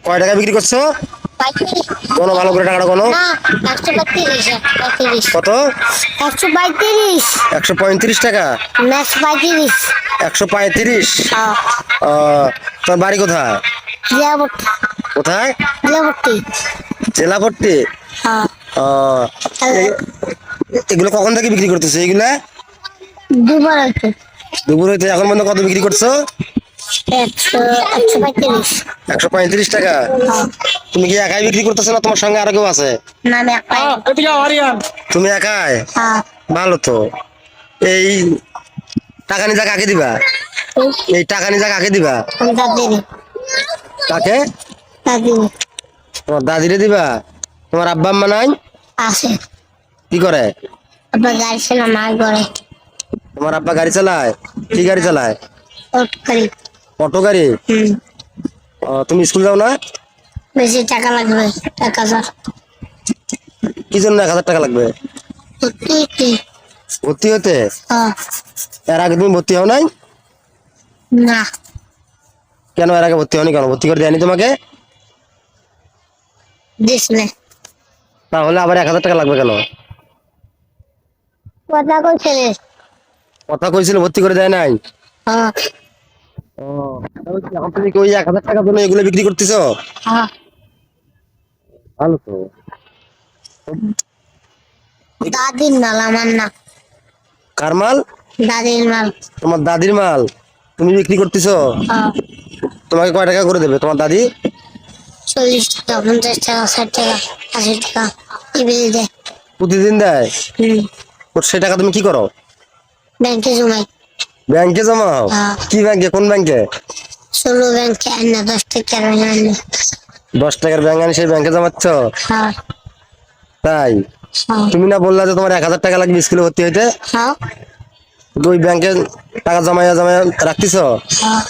কয় টাকা বিক্রি করছো? 35। কোনো ভালো করে টাকাটা কোনো না, 135, 135। কত? 135। 135 টাকা। 135। 135। হ্যাঁ। তোর বাড়ি কোথায়? জিয়াবর্তী। কোথায়? জিয়াবর্তী। জেলাপট্টি। হ্যাঁ। এ- এগুলো কখন থেকে বিক্রি করতেছো এগুলা? দুবার আছে। দুপুর হইতে এখন পর্যন্ত কত বিক্রি করছো? 135। 135 টাকা। হ্যাঁ। তুমি কি একাই বিক্রি করতেছো না তোমার সঙ্গে আরো কেউ আছে? না, আমি একাই। তুমি একাই? হ্যাঁ। ভালো তো। এই টাকা নিজা কাকে দিবা? এই টাকা নিজা কাকে দিবা? দাদির। কাকে? দাদি। তোমার দাদিরে দিবা? তোমার আব্বা আম্মা নাই? আছে। কি করে? আবার গাড়ি ছিল মা করে। তোমার আব্বা গাড়ি চালায়? কি গাড়ি চালায়? করি। অটো গাড়ি? তুমি স্কুল যাও না? বেশি টাকা লাগবে, 1000। কি জন্য 1000 টাকা লাগবে? কি? ভর্তি হতে? হ্যাঁ। এর আগে তুমি ভর্তি হও নাই? না। কেন এর আগে ভর্তি হওনি কেন? ভর্তি করে দেয়নি তোমাকে? দিস নে। তাহলে আবার 1000 টাকা লাগবে কেন? কথা কইছে রে। কথা কইছিল ভর্তি করে দেয় নাই? হ্যাঁ। এখন তুমি কি ওই 1000 টাকার জন্য এগুলো বিক্রি করতেছো? হ্যাঁ। ভালো তো। দাদির মাল, আমার না। কার মাল? দাদির মাল। তোমার দাদির মাল তুমি বিক্রি করতেছো? হ্যাঁ। তোমাকে কয় টাকা করে দেবে তোমার দাদি? 40 টাকা, 50 টাকা, 60 টাকা, 80 টাকা এগুলি দেয়। প্রতিদিন দেয়? সেই টাকা তুমি কি করো? ব্যাংকে জমাই। ব্যাংকে জমাও? হ্যাঁ। কি ব্যাংকে? কোন ব্যাংকে? 16 ব্যাংকে আনা, 10 টাকা আনা। 10 টাকার ব্যাংক আনি সেই ব্যাংকে জমাচ্ছ? হ্যাঁ। তাই? হ্যাঁ। তুমি না বললা যে তোমার 1000 টাকা লাগবে স্কুলে ভর্তি হইতে? হ্যাঁ। ওই ব্যাংকে টাকা জমাইয়া জমাইয়া রাখতেছো? হ্যাঁ।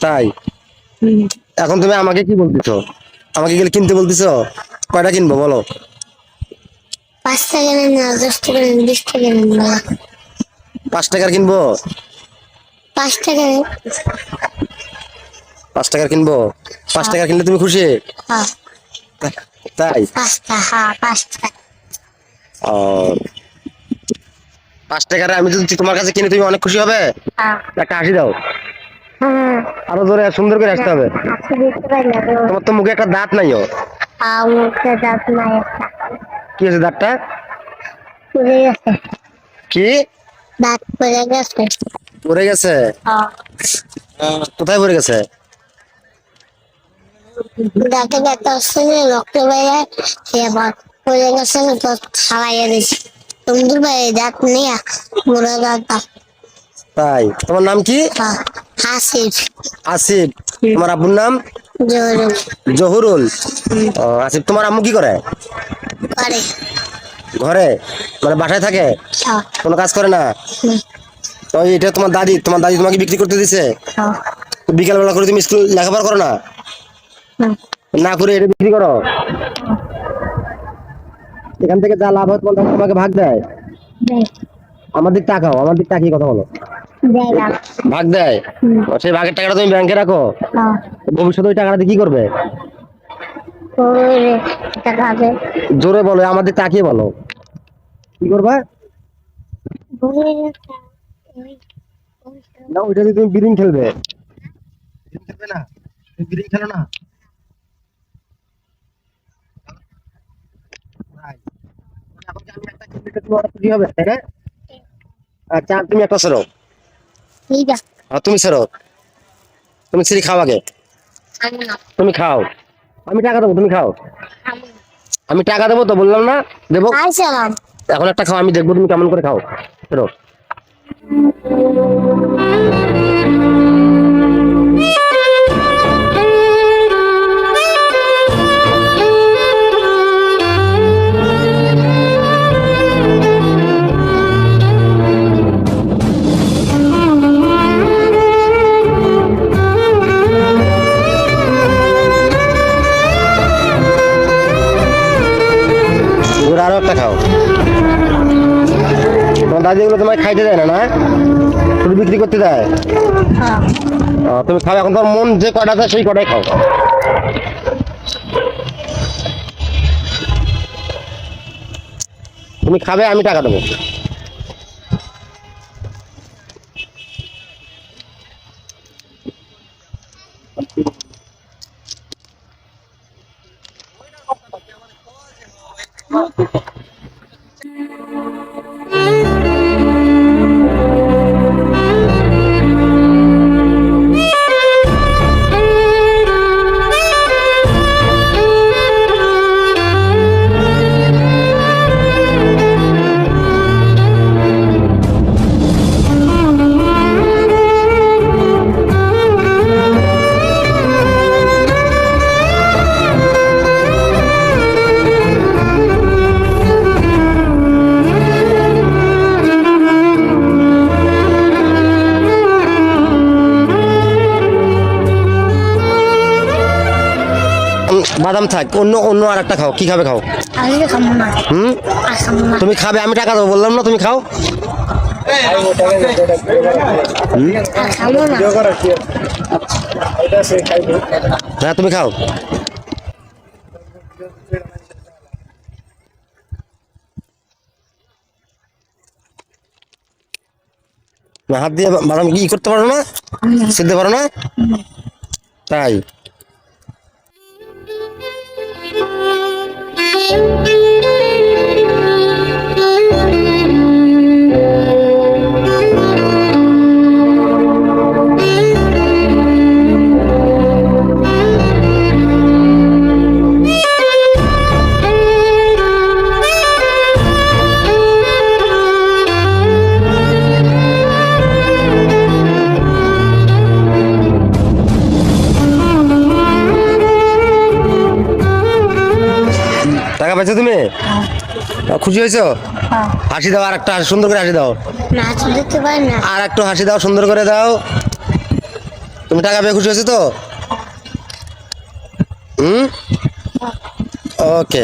তাই? এখন তুমি আমাকে কি বলতেছো? আমাকে গেলে কিনতে বলতেছো? কয়টা কিনবো বলো? 5 টাকা নেন না, 10 টাকা নেন, 20 টাকা নেন না। 5 টাকার কিনবো? 5 টাকা নেন। 5 টাকার কিনবো? 5 টাকার কিনলে তুমি খুশি? হ্যাঁ। তাই? 5 টাকা, হ্যাঁ 5 টাকা। ও, 5 টাকার আমি যদি তোমার কাছে কিনে তুমি অনেক খুশি হবে? হ্যাঁ। একটা হাসি দাও। হুম। আরো জোরে সুন্দর করে আসতে হবে। আচ্ছা, দেখতে পাই না তো। তোমার তো মুখে একটা দাঁত নাইও। মুখে দাঁত নাই একটা। কি হয়েছে দাঁতটা? পড়ে গেছে। কি? দাঁত পড়ে গেছে। পড়ে গেছে? হ্যাঁ। কোথায় পড়ে গেছে? দাঁতে ব্যথা হচ্ছে যে রক্ত বেড়ে এবার পড়ে গেছে তো ছাড়াইয়া দিচ্ছে। সুন্দর ভাই দাঁত নিয়ে বুড়ো দাঁত। তাই? তোমার নাম কি? হাসির। আসিফ। তোমার আব্বুর নাম? জোর জহুরুল। আসিফ, তোমার আম্মু কি করে? করে। ঘরে মানে বাসায় থাকে? হ্যাঁ। কোনো কাজ করে না? তো এটা তোমার দাদি তোমাকে বিক্রি করতে দিছে? হ্যাঁ। বিকাল বেলা করে তুমি স্কুল লেখাপড়া করো না? না করে এটা বিক্রি করো? এখান থেকে যা লাভ হয় তোমাকে ভাগ দেয়? আমার দিক তাকাও, আমার দিক তাকিয়ে কথা বলো। ভাগ দেয়? সেই ভাগের টাকাটা তুমি ব্যাংকে রাখো? ভবিষ্যতে ওই টাকাটা দিয়ে কি করবে? জোরে বলো, আমার দিক তাকিয়ে বলো। কি করবা? না, ওইটা দিয়ে তুমি বিরিং খেলবে। বিরিং খেলবে না? তুমি বিরিং খেলো না? এখন কি আমি একটা খেলতে তোমার খুশি হবে, তাই না? আচ্ছা, তুমি একটা ছেড়ো। ঠিক আছে। তুমি ছেড়ো। তুমি ছিঁড়ি খাও আগে। তুমি খাও, আমি টাকা দেবো, তুমি খাও। আমি টাকা দেবো তো, বললাম না দেবো। এখন একটা খাও, আমি দেখবো তুমি কেমন করে খাও। ছেড়ো। আরো একটা খাও। তোমার দাদি এগুলো তোমায় খাইতে দেয় না? না, শুধু বিক্রি করতে দেয়। তুমি খাও, এখন তোমার মন যে কটা আছে সেই কটাই খাও। তুমি খাবে, আমি টাকা দেবো। বাদাম থাক, অন্য অন্য আর একটা খাও। কি খাবে খাও। আমি খাবো না, হুম, আর খাবো না। তুমি খাবে, আমি টাকা দেবো বললাম না, তুমি খাও। আর খাবো না। হ্যাঁ তুমি খাও। না, হাত দিয়ে বাদাম কি করতে পারো না, সিদ্ধ পারো না, তাই। টাকা পাইছো তুমি, খুশি হয়েছো? হাসি দাও, আর একটা সুন্দর করে হাসি দাও। নাচ দিতে পারি না। আর একটু হাসি দাও, সুন্দর করে দাও। তুমি টাকা পেয়ে খুশি হয়েছো তো? হুম, ওকে।